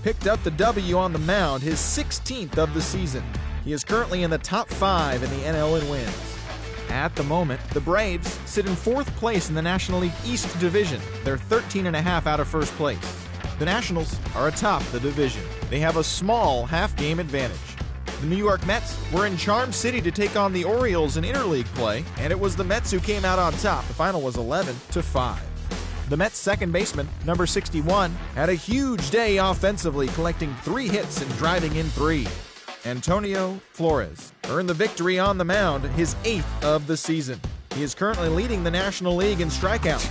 picked up the W on the mound, his 16th of the season. He is currently in the top 5 in the NL in wins. At the moment, the Braves sit in 4th place in the National League East Division. They're 13.5 out of first place. The Nationals are atop the division. They have a small half-game advantage. The New York Mets were in Charm City to take on the Orioles in interleague play, and it was the Mets who came out on top. The final was 11-5. The Mets' second baseman, number 61, had a huge day offensively, collecting 3 hits and driving in 3. Antonio Flores earned the victory on the mound, his 8th of the season. He is currently leading the National League in strikeouts.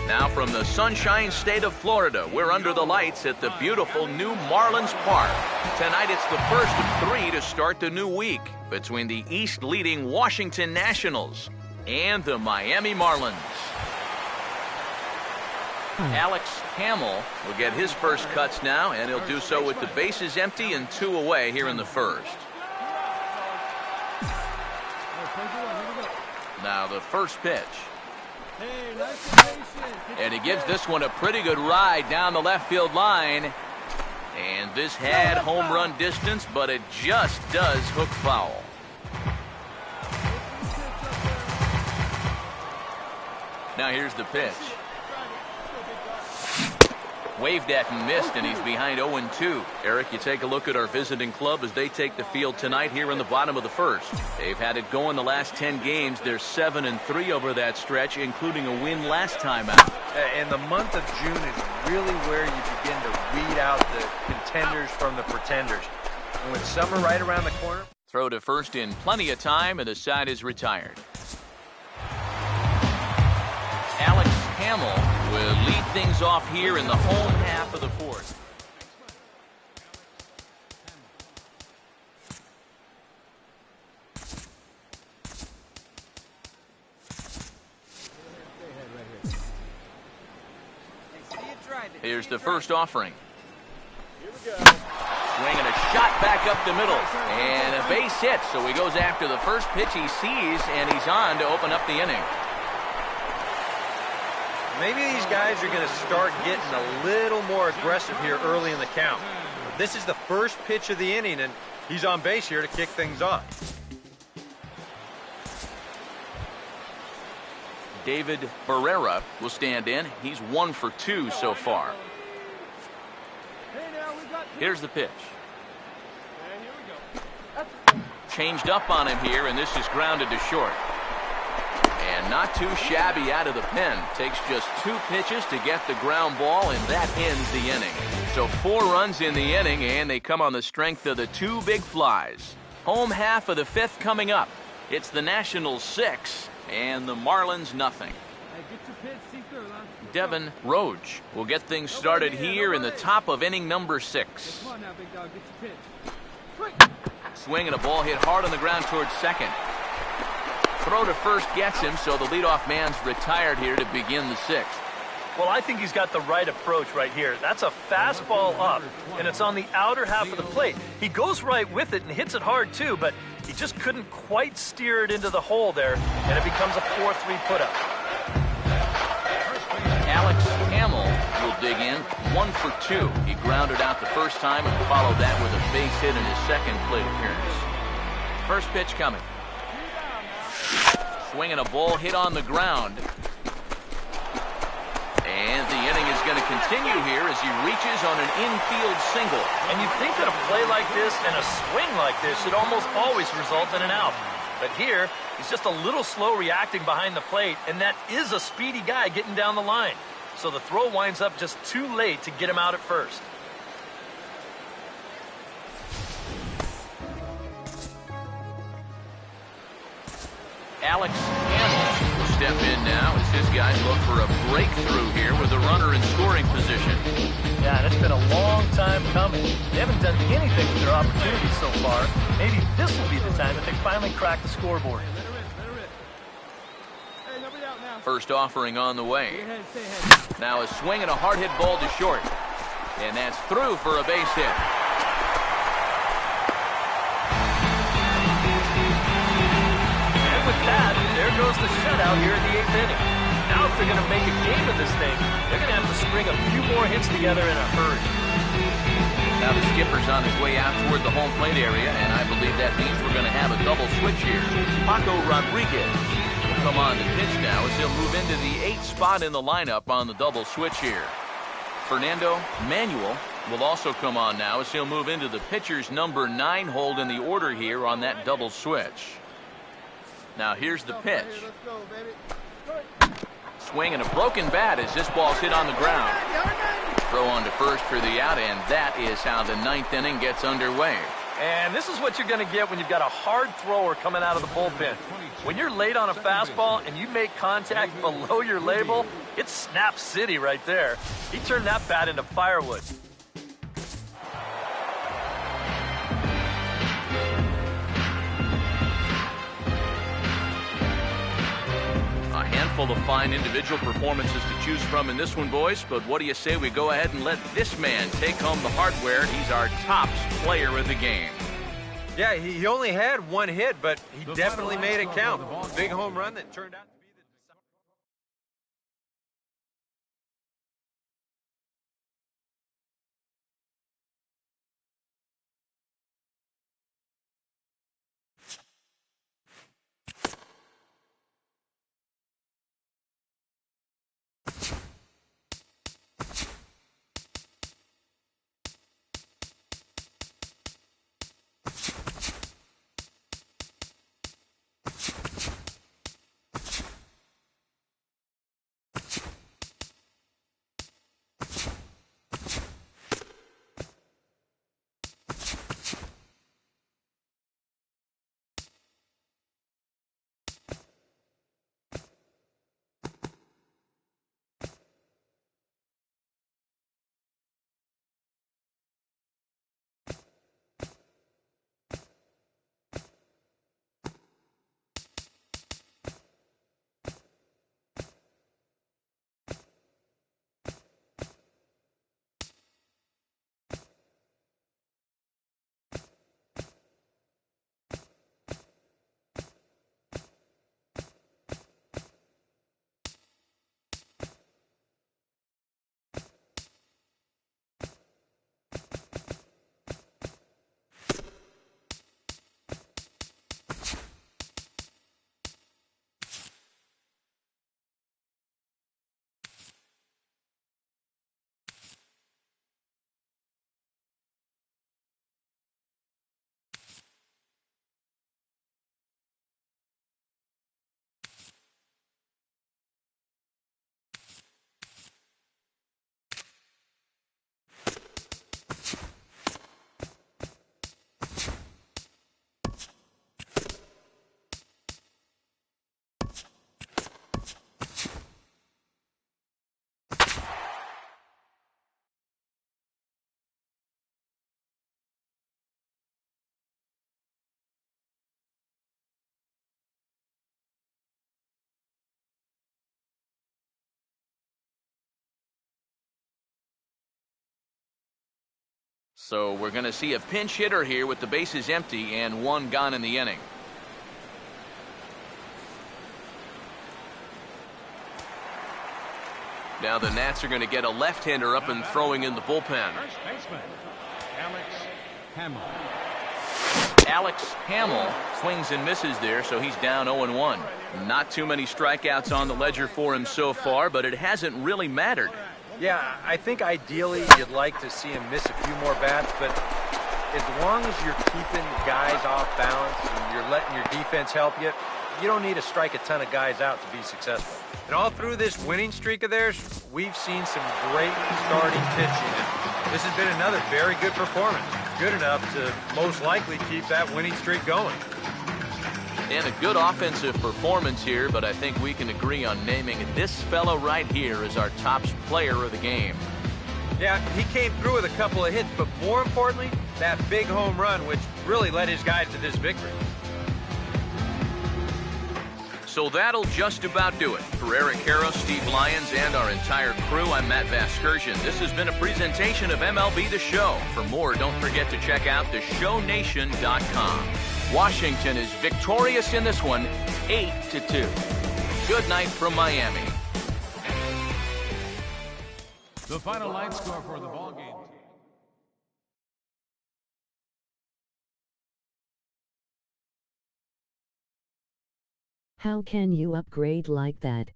Now from the Sunshine State of Florida, we're under the lights at the beautiful new Marlins Park. Tonight it's the first of 3 to start the new week between the East-leading Washington Nationals and the Miami Marlins. Alex Hamill will get his first cuts now, and he'll do so with the bases empty and 2 away here in the first. Now the first pitch. And he gives this one a pretty good ride down the left field line. And this had home run distance, but it just does hook foul. Now here's the pitch. Waved at and missed, and he's behind 0-2. Eric, you take a look at our visiting club as they take the field tonight here in the bottom of the first. They've had it going the last 10 games. They're 7-3 over that stretch, including a win last time out. And the month of June is really where you begin to weed out the contenders from the pretenders. And with summer right around the corner. Throw to first in plenty of time, and the side is retired. Alex Hamill will lead things off here in the home half of the fourth. Here's the first offering. Swinging a shot back up the middle. And a base hit, so he goes after the first pitch he sees, and he's on to open up the inning. Maybe these guys are going to start getting a little more aggressive here early in the count. This is the first pitch of the inning, and he's on base here to kick things off. David Barrera will stand in. He's 1 for 2 so far. Here's the pitch. Changed up on him here, and this is grounded to short. And not too shabby out of the pen. Takes just 2 pitches to get the ground ball, and that ends the inning. So 4 runs in the inning, and they come on the strength of the 2 big flies. Home half of the 5th coming up. It's the Nationals 6 and the Marlins nothing. Devin Roge will get things started here in the top of inning number 6. Swing and a ball hit hard on the ground towards second. Throw to first gets him, so the leadoff man's retired here to begin the 6th. Well, I think he's got the right approach right here. That's a fastball up, and it's on the outer half of the plate. He goes right with it and hits it hard too, but he just couldn't quite steer it into the hole there, and it becomes a 4-3 put-up. Alex Hamill will dig in, 1 for 2. He grounded out the first time and followed that with a base hit in his second plate appearance. First pitch coming. Swinging a ball hit on the ground. And the inning is going to continue here as he reaches on an infield single. And you'd think that a play like this and a swing like this should almost always result in an out. But here, he's just a little slow reacting behind the plate, and that is a speedy guy getting down the line. So the throw winds up just too late to get him out at first. Alex Hamill will step in now as his guys look for a breakthrough here with a runner in scoring position. Yeah, and it's been a long time coming. They haven't done anything with their opportunities so far. Maybe this will be the time that they finally crack the scoreboard. First offering on the way. Now a swing and a hard hit ball to short. And that's through for a base hit. And with that, there goes the shutout here in the 8th inning. Now if they're going to make a game of this thing, they're going to have to string a few more hits together in a hurry. Now the skipper's on his way out toward the home plate area, and I believe that means we're going to have a double switch here. Paco Rodriguez will come on to pitch now as he'll move into the 8th spot in the lineup on the double switch here. Fernando Manuel will also come on now as he'll move into the pitcher's number 9 hold in the order here on that double switch. Now here's the pitch. Swing and a broken bat as this ball's hit on the ground. Throw on to first for the out, and that is how the 9th inning gets underway. And this is what you're going to get when you've got a hard thrower coming out of the bullpen. When you're late on a fastball and you make contact below your label, it's snap city right there. He turned that bat into firewood. A handful of fine individual performances to choose from in this one, boys, but what do you say we go ahead and let this man take home the hardware? He's our tops player of the game. Yeah, he only had 1 hit, but he definitely made it count. Big home run that turned out to be So we're going to see a pinch hitter here with the bases empty and one gone in the inning. Now the Nats are going to get a left-hander up and throwing in the bullpen. First baseman, Alex Hamill. Alex Hamill swings and misses there, so he's down 0-1. Not too many strikeouts on the ledger for him so far, but it hasn't really mattered. Yeah, I think ideally you'd like to see him miss a few more bats, but as long as you're keeping guys off balance and you're letting your defense help you, you don't need to strike a ton of guys out to be successful. And all through this winning streak of theirs, we've seen some great starting pitching. And this has been another very good performance. Good enough to most likely keep that winning streak going. And a good offensive performance here, but I think we can agree on naming this fella right here as our top player of the game. Yeah, he came through with a couple of hits, but more importantly, that big home run, which really led his guys to this victory. So that'll just about do it. For Eric Harrow, Steve Lyons, and our entire crew, I'm Matt Vasgersian. This has been a presentation of MLB The Show. For more, don't forget to check out theshownation.com. Washington is victorious in this one, 8-2. Good night from Miami. The final line score for the ball game. How can you upgrade like that?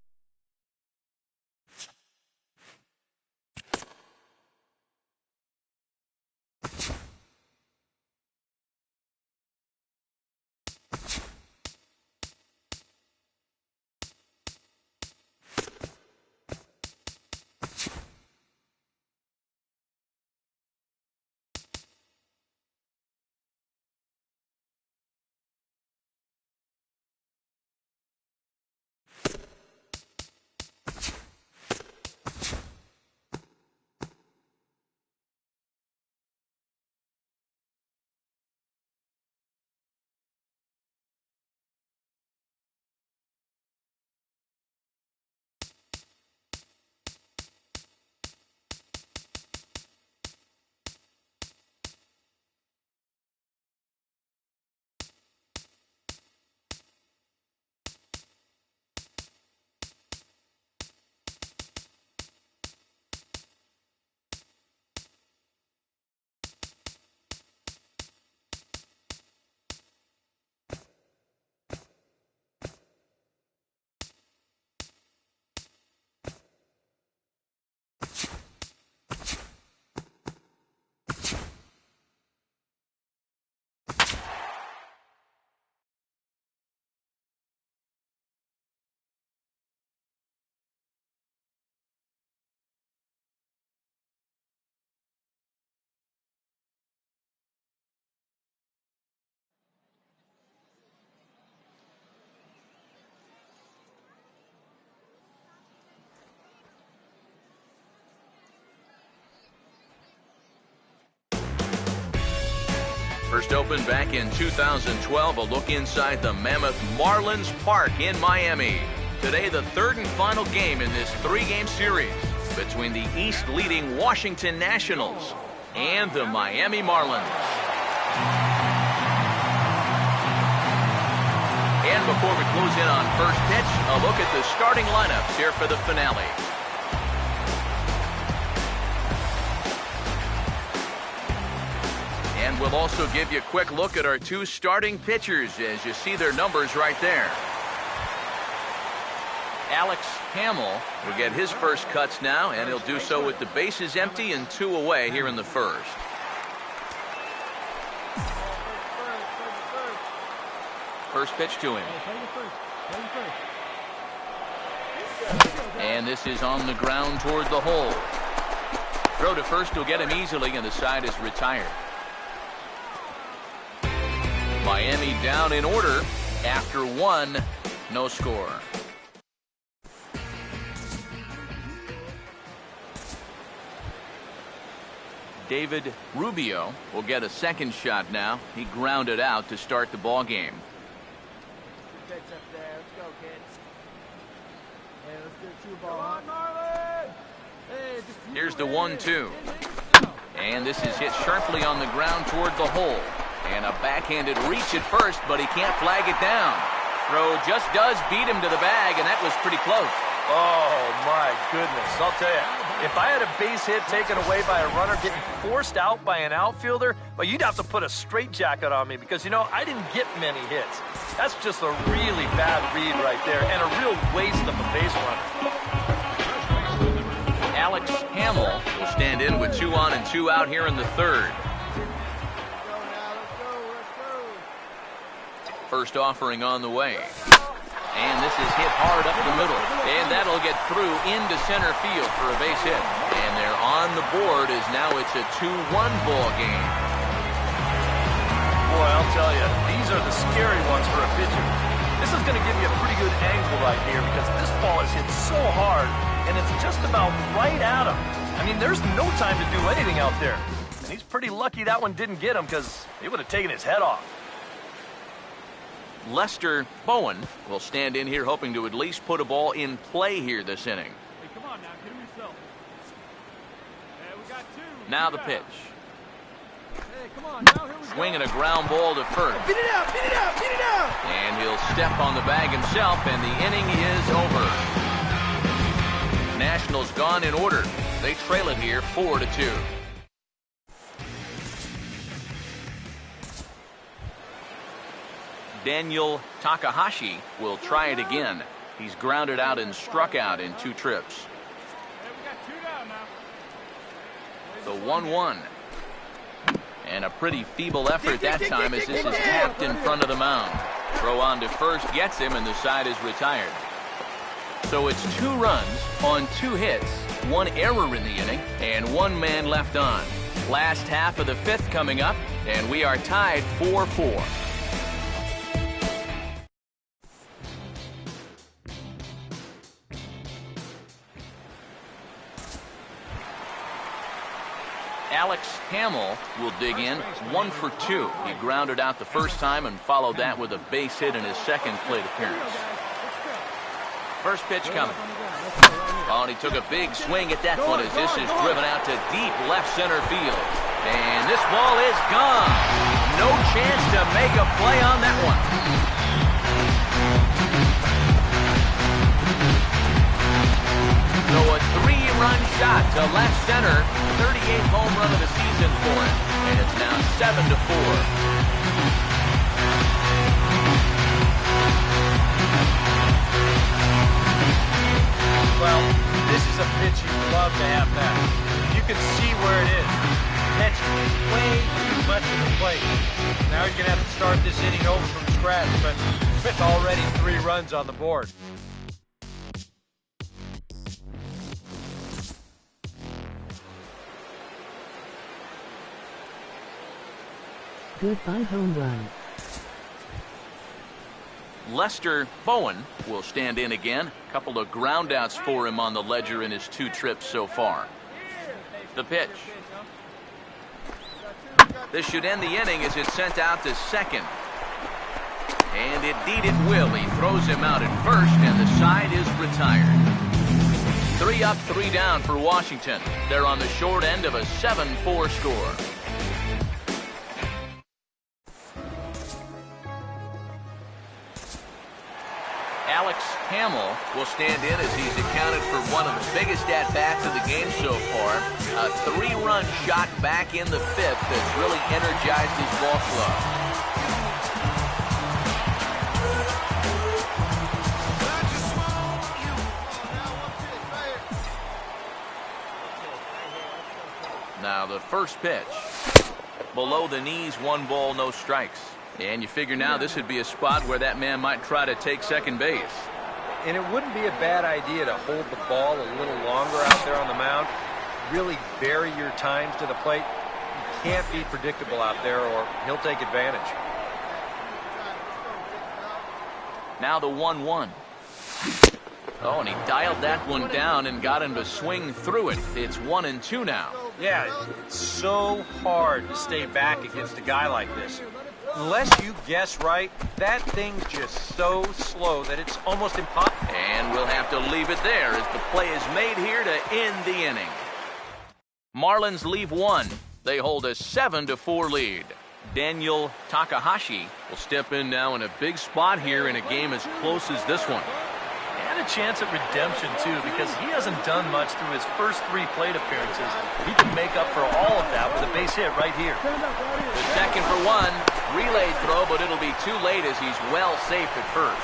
First opened back in 2012, a look inside the mammoth Marlins Park in Miami. Today, the third and final game in this three-game series between the East-leading Washington Nationals and the Miami Marlins. And before we close in on first pitch, a look at the starting lineups here for the finale. And we'll also give you a quick look at our two starting pitchers as you see their numbers right there. Alex Hamill will get his first cuts now, and he'll do so with the bases empty and 2 away here in the first. First pitch to him. And this is on the ground toward the hole. Throw to first will get him easily, and the side is retired. Miami down in order after 1, no score. David Rubio will get a second shot now. He grounded out to start the ball game. Here's the 1-2. And this is hit sharply on the ground toward the hole. And a backhanded reach at first, but he can't flag it down. Throw just does beat him to the bag, and that was pretty close. Oh, my goodness. I'll tell you, if I had a base hit taken away by a runner getting forced out by an outfielder, well, you'd have to put a straitjacket on me because, you know, I didn't get many hits. That's just a really bad read right there and a real waste of a base runner. Alex Hamill will stand in with 2 on and 2 out here in the third. First offering on the way. And this is hit hard up the middle. And that'll get through into center field for a base hit. And they're on the board as now it's a 2-1 ball game. Boy, I'll tell you, these are the scary ones for a pitcher. This is going to give you a pretty good angle right here because this ball is hit so hard and it's just about right at him. I mean, there's no time to do anything out there. And he's pretty lucky that one didn't get him because he would have taken his head off. Lester Bowen will stand in here hoping to at least put a ball in play here this inning. Hey, come on now, get him yourself. Hey, we got 2. Now the pitch. Hey, come on now, here we go. Swinging a ground ball to first. Beat it out, beat it out, beat it out! And he'll step on the bag himself, and the inning is over. Nationals gone in order. They trail it here 4-2. Daniel Takahashi will try it again. He's grounded out and struck out in 2 trips. Hey, we got 2 down now. The 1-1. And a pretty feeble effort that time as this is tapped in front of the mound. Throw on to first gets him, and the side is retired. So it's 2 runs on 2 hits, 1 error in the inning, and 1 man left on. Last half of the 5th coming up, and we are tied 4-4. Alex Hamill will dig in 1 for 2. He grounded out the first time and followed that with a base hit in his second plate appearance. First pitch coming. Oh, and he took a big swing at that one as this is driven out to deep left center field. And this ball is gone. No chance to make a play on that one. So a 3-run shot to left center, 38th home run of the season for him, and it's now 7-4. Well, this is a pitch you'd love to have back. You can see where it is. Catch way too much of the plate. Now you're going to have to start this inning over from scratch, but with already 3 runs on the board. Goodbye home run. Lester Bowen will stand in again. A couple of groundouts for him on the ledger in his 2 trips so far. The pitch. This should end the inning as it's sent out to second. And indeed it will. He throws him out at first, and the side is retired. 3 up, 3 down for Washington. They're on the short end of a 7-4 score. Alex Hamill will stand in as he's accounted for one of the biggest at-bats of the game so far. A 3-run shot back in the 5th that's really energized his ball club. Now the first pitch. Below the knees, 1 ball, no strikes. And you figure now this would be a spot where that man might try to take second base. And it wouldn't be a bad idea to hold the ball a little longer out there on the mound. Really vary your times to the plate. You can't be predictable out there or he'll take advantage. Now the 1-1. Oh, and he dialed that one down and got him to swing through it. It's 1-2 now. Yeah, it's so hard to stay back against a guy like this. Unless you guess right, that thing's just so slow that it's almost impossible. And we'll have to leave it there as the play is made here to end the inning. Marlins leave 1, They hold a 7-4 lead. Daniel Takahashi will step in now in a big spot here in a game as close as this one. And a chance at redemption, too, because he hasn't done much through his first 3 plate appearances. He can make up for all of that with a base hit right here. The second for one. Relay throw, but it'll be too late as he's well safe at first.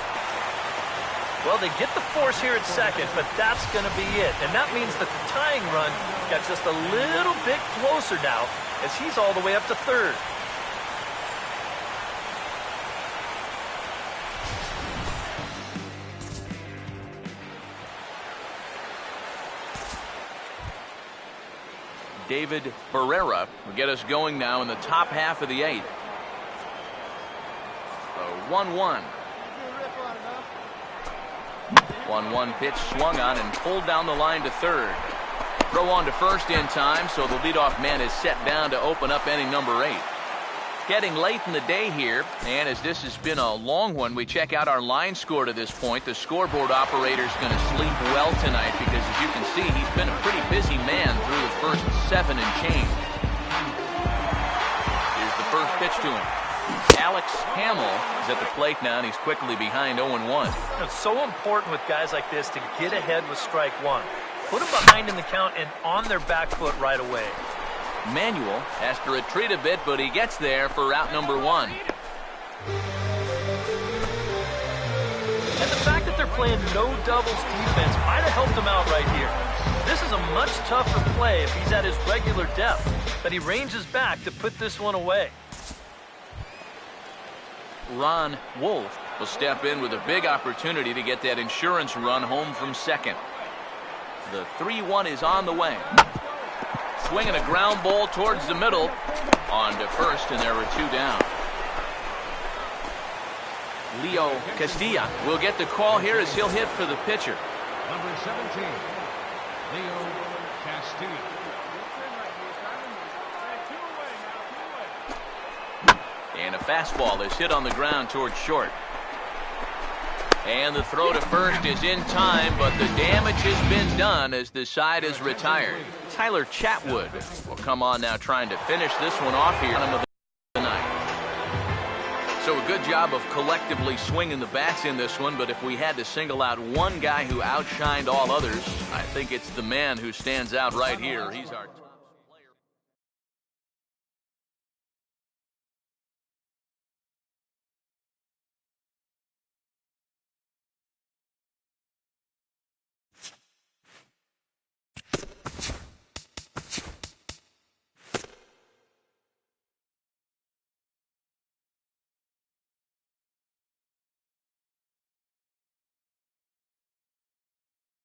Well, they get the force here at second, but that's going to be it. And that means that the tying run got just a little bit closer now as he's all the way up to third. David Barrera will get us going now in the top half of the 8th. The 1-1. 1-1 pitch swung on and pulled down the line to third. Throw on to first in time, so the leadoff man is set down to open up inning number 8. Getting late in the day here, and as this has been a long one, we check out our line score to this point. The scoreboard operator's going to sleep well tonight because, as you can see, he's been a pretty busy man through the first 7 and change. Here's the first pitch to him. Alex Hamill is at the plate now, and he's quickly behind 0-1. It's so important with guys like this to get ahead with strike 1. Put them behind in the count and on their back foot right away. Manuel has to retreat a bit, but he gets there for out number 1. And the fact that they're playing no doubles defense might have helped him out right here. This is a much tougher play if he's at his regular depth, but he ranges back to put this one away. Ron Wolf will step in with a big opportunity to get that insurance run home from second. The 3-1 is on the way. Swinging a ground ball towards the middle. On to first, and there are 2 down. Leo Castilla will get the call here as he'll hit for the pitcher. Number 17, Leo Castilla. And a fastball is hit on the ground towards short. And the throw to first is in time, but the damage has been done as the side is retired. Tyler Chatwood will come on now trying to finish this one off here of the night. So a good job of collectively swinging the bats in this one, but if we had to single out one guy who outshined all others, I think it's the man who stands out right here. He's our